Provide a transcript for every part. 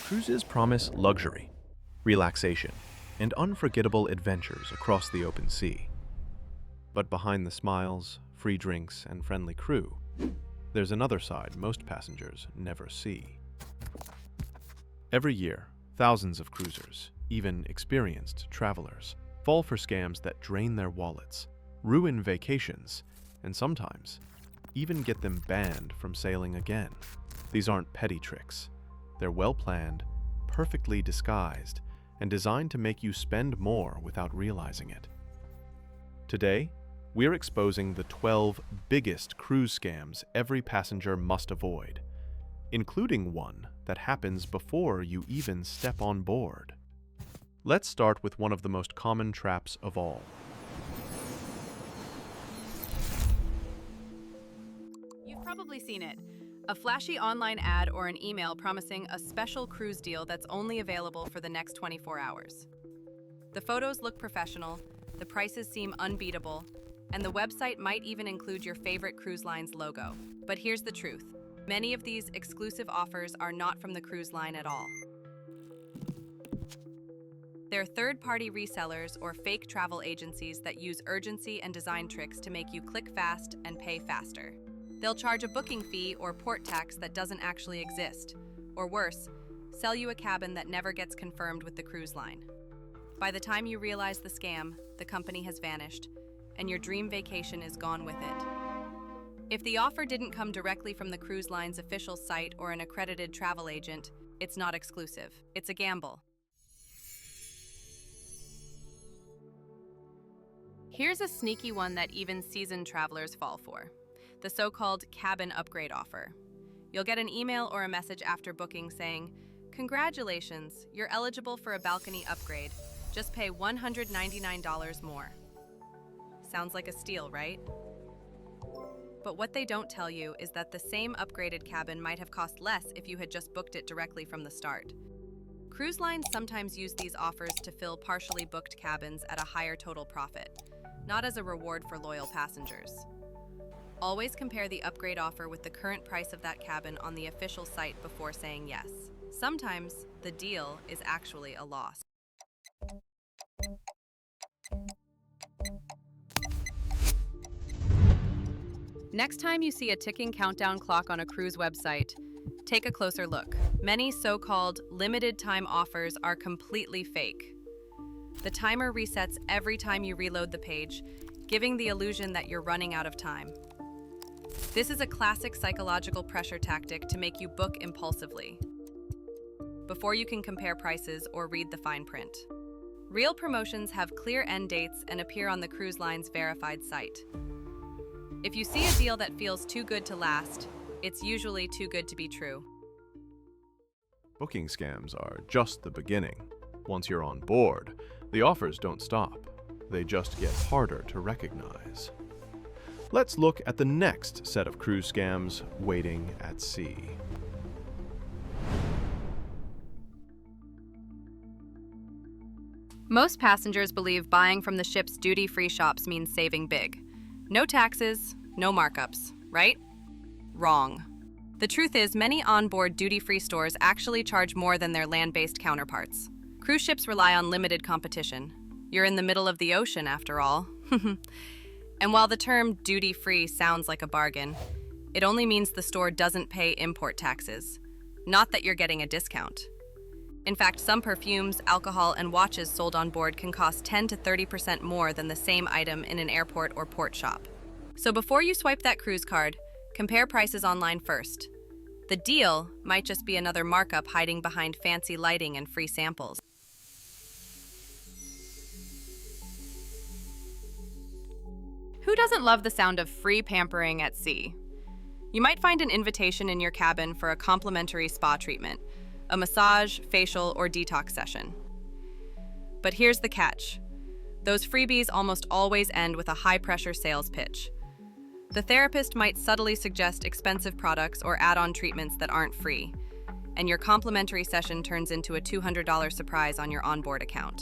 Cruises promise luxury, relaxation, and unforgettable adventures across the open sea. But behind the smiles, free drinks, and friendly crew, there's another side most passengers never see. Every year, thousands of cruisers, even experienced travelers, fall for scams that drain their wallets, ruin vacations, and sometimes even get them banned from sailing again. These aren't petty tricks. They're well-planned, perfectly disguised, and designed to make you spend more without realizing it. Today, we're exposing the 12 biggest cruise scams every passenger must avoid, including one that happens before you even step on board. Let's start with one of the most common traps of all. You've probably seen it. A flashy online ad or an email promising a special cruise deal that's only available for the next 24 hours. The photos look professional, the prices seem unbeatable, and the website might even include your favorite cruise line's logo. But here's the truth. Many of these exclusive offers are not from the cruise line at all. They're third-party resellers or fake travel agencies that use urgency and design tricks to make you click fast and pay faster. They'll charge a booking fee or port tax that doesn't actually exist, or worse, sell you a cabin that never gets confirmed with the cruise line. By the time you realize the scam, the company has vanished, and your dream vacation is gone with it. If the offer didn't come directly from the cruise line's official site or an accredited travel agent, it's not exclusive. It's a gamble. Here's a sneaky one that even seasoned travelers fall for. The so-called cabin upgrade offer. You'll get an email or a message after booking saying, "Congratulations, you're eligible for a balcony upgrade. Just pay $199 more." Sounds like a steal, right? But what they don't tell you is that the same upgraded cabin might have cost less if you had just booked it directly from the start. Cruise lines sometimes use these offers to fill partially booked cabins at a higher total profit, not as a reward for loyal passengers. Always compare the upgrade offer with the current price of that cabin on the official site before saying yes. Sometimes the deal is actually a loss. Next time you see a ticking countdown clock on a cruise website, take a closer look. Many so-called limited time offers are completely fake. The timer resets every time you reload the page, giving the illusion that you're running out of time. This is a classic psychological pressure tactic to make you book impulsively, before you can compare prices or read the fine print. Real promotions have clear end dates and appear on the cruise line's verified site. If you see a deal that feels too good to last, it's usually too good to be true. Booking scams are just the beginning. Once you're on board, the offers don't stop. They just get harder to recognize. Let's look at the next set of cruise scams waiting at sea. Most passengers believe buying from the ship's duty-free shops means saving big. No taxes, no markups, right? Wrong. The truth is, many onboard duty-free stores actually charge more than their land-based counterparts. Cruise ships rely on limited competition. You're in the middle of the ocean, after all. And while the term duty-free sounds like a bargain, it only means the store doesn't pay import taxes, not that you're getting a discount. In fact, some perfumes, alcohol, and watches sold on board can cost 10 to 30% more than the same item in an airport or port shop. So before you swipe that cruise card, compare prices online first. The deal might just be another markup hiding behind fancy lighting and free samples. Who doesn't love the sound of free pampering at sea? You might find an invitation in your cabin for a complimentary spa treatment, a massage, facial, or detox session. But here's the catch. Those freebies almost always end with a high-pressure sales pitch. The therapist might subtly suggest expensive products or add-on treatments that aren't free, and your complimentary session turns into a $200 surprise on your onboard account.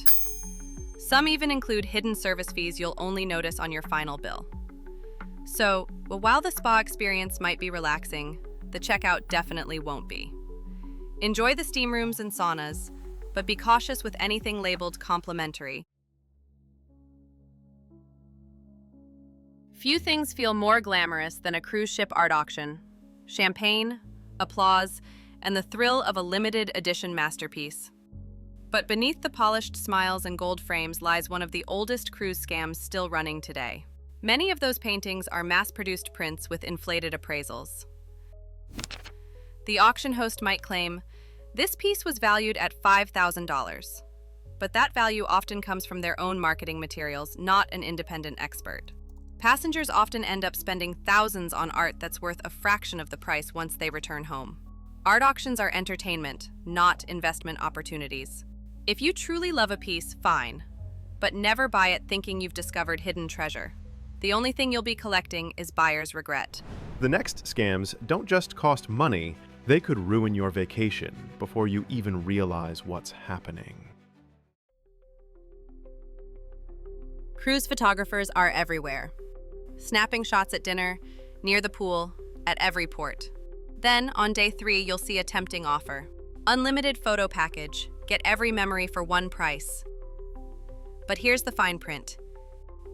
Some even include hidden service fees you'll only notice on your final bill. So, while the spa experience might be relaxing, the checkout definitely won't be. Enjoy the steam rooms and saunas, but be cautious with anything labeled complimentary. Few things feel more glamorous than a cruise ship art auction. Champagne, applause, and the thrill of a limited edition masterpiece. But beneath the polished smiles and gold frames lies one of the oldest cruise scams still running today. Many of those paintings are mass-produced prints with inflated appraisals. The auction host might claim, "This piece was valued at $5,000. But that value often comes from their own marketing materials, not an independent expert. Passengers often end up spending thousands on art that's worth a fraction of the price once they return home. Art auctions are entertainment, not investment opportunities. If you truly love a piece, fine, but never buy it thinking you've discovered hidden treasure. The only thing you'll be collecting is buyer's regret." The next scams don't just cost money, they could ruin your vacation before you even realize what's happening. Cruise photographers are everywhere. Snapping shots at dinner, near the pool, at every port. Then, on day 3, you'll see a tempting offer. Unlimited photo package. Get every memory for one price. But here's the fine print.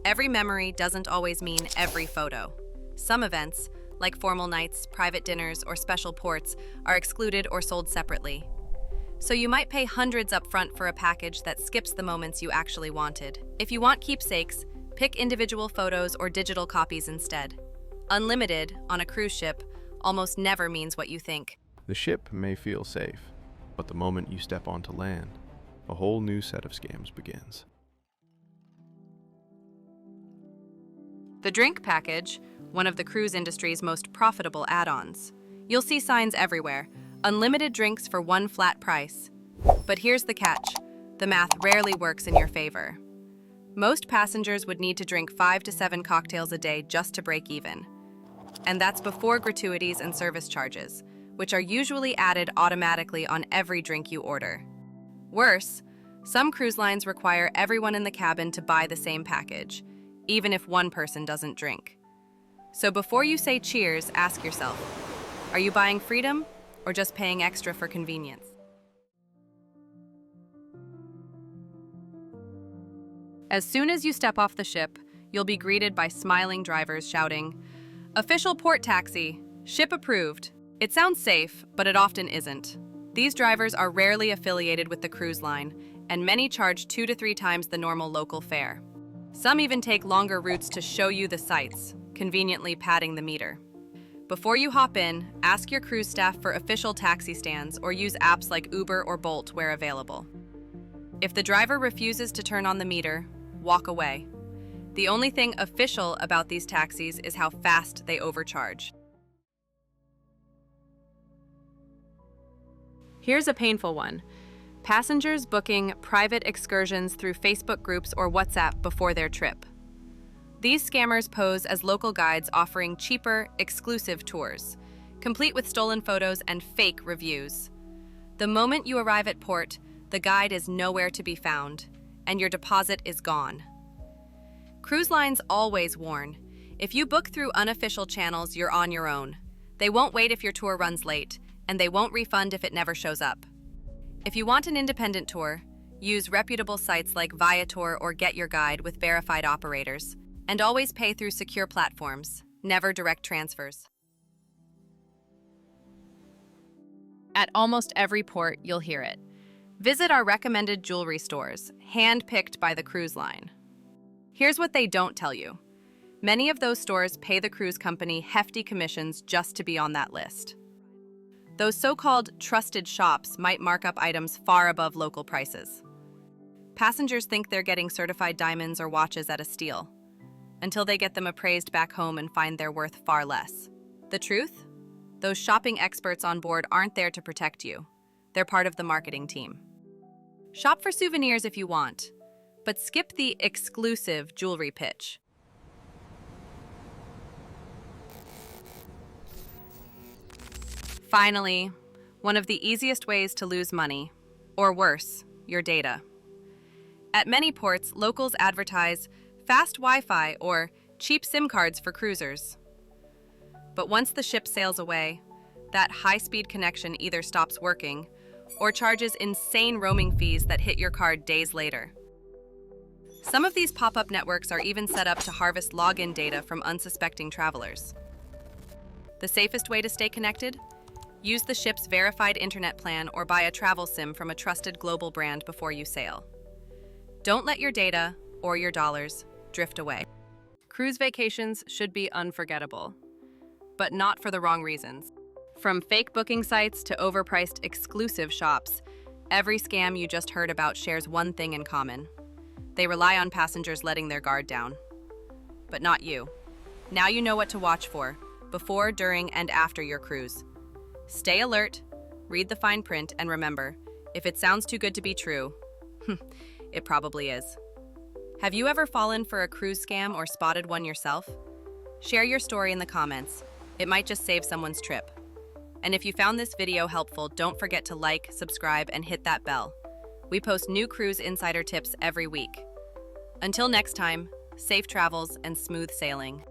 Every memory doesn't always mean every photo. Some events, like formal nights, private dinners, or special ports, are excluded or sold separately. So you might pay hundreds up front for a package that skips the moments you actually wanted. If you want keepsakes, pick individual photos or digital copies instead. Unlimited, on a cruise ship, almost never means what you think. The ship may feel safe, but the moment you step onto land, a whole new set of scams begins. The drink package, one of the cruise industry's most profitable add-ons. You'll see signs everywhere, unlimited drinks for one flat price. But here's the catch, the math rarely works in your favor. Most passengers would need to drink 5 to 7 cocktails a day just to break even. And that's before gratuities and service charges, which are usually added automatically on every drink you order. Worse, some cruise lines require everyone in the cabin to buy the same package, even if one person doesn't drink. So before you say cheers, ask yourself, are you buying freedom or just paying extra for convenience? As soon as you step off the ship, you'll be greeted by smiling drivers shouting, "Official port taxi, ship approved." It sounds safe, but it often isn't. These drivers are rarely affiliated with the cruise line, and many charge 2 to 3 times the normal local fare. Some even take longer routes to show you the sights, conveniently padding the meter. Before you hop in, ask your cruise staff for official taxi stands or use apps like Uber or Bolt where available. If the driver refuses to turn on the meter, walk away. The only thing official about these taxis is how fast they overcharge. Here's a painful one. Passengers booking private excursions through Facebook groups or WhatsApp before their trip. These scammers pose as local guides offering cheaper, exclusive tours, complete with stolen photos and fake reviews. The moment you arrive at port, the guide is nowhere to be found, and your deposit is gone. Cruise lines always warn, if you book through unofficial channels, you're on your own. They won't wait if your tour runs late, and they won't refund if it never shows up. If you want an independent tour, use reputable sites like Viator or Get Your Guide with verified operators, and always pay through secure platforms, never direct transfers. At almost every port, you'll hear it. Visit our recommended jewelry stores, hand-picked by the cruise line. Here's what they don't tell you. Many of those stores pay the cruise company hefty commissions just to be on that list. Those so-called trusted shops might mark up items far above local prices. Passengers think they're getting certified diamonds or watches at a steal, until they get them appraised back home and find they're worth far less. The truth? Those shopping experts on board aren't there to protect you. They're part of the marketing team. Shop for souvenirs if you want, but skip the exclusive jewelry pitch. Finally, one of the easiest ways to lose money, or worse, your data. At many ports, locals advertise fast Wi-Fi or cheap SIM cards for cruisers. But once the ship sails away, that high-speed connection either stops working or charges insane roaming fees that hit your card days later. Some of these pop-up networks are even set up to harvest login data from unsuspecting travelers. The safest way to stay connected? Use the ship's verified internet plan or buy a travel sim from a trusted global brand before you sail. Don't let your data, or your dollars, drift away. Cruise vacations should be unforgettable, but not for the wrong reasons. From fake booking sites to overpriced exclusive shops, every scam you just heard about shares one thing in common. They rely on passengers letting their guard down. But not you. Now you know what to watch for, before, during, and after your cruise. Stay alert, read the fine print, and remember, if it sounds too good to be true, it probably is. Have you ever fallen for a cruise scam or spotted one yourself? Share your story in the comments. It might just save someone's trip. And if you found this video helpful, don't forget to like, subscribe, and hit that bell. We post new cruise insider tips every week. Until next time, safe travels and smooth sailing.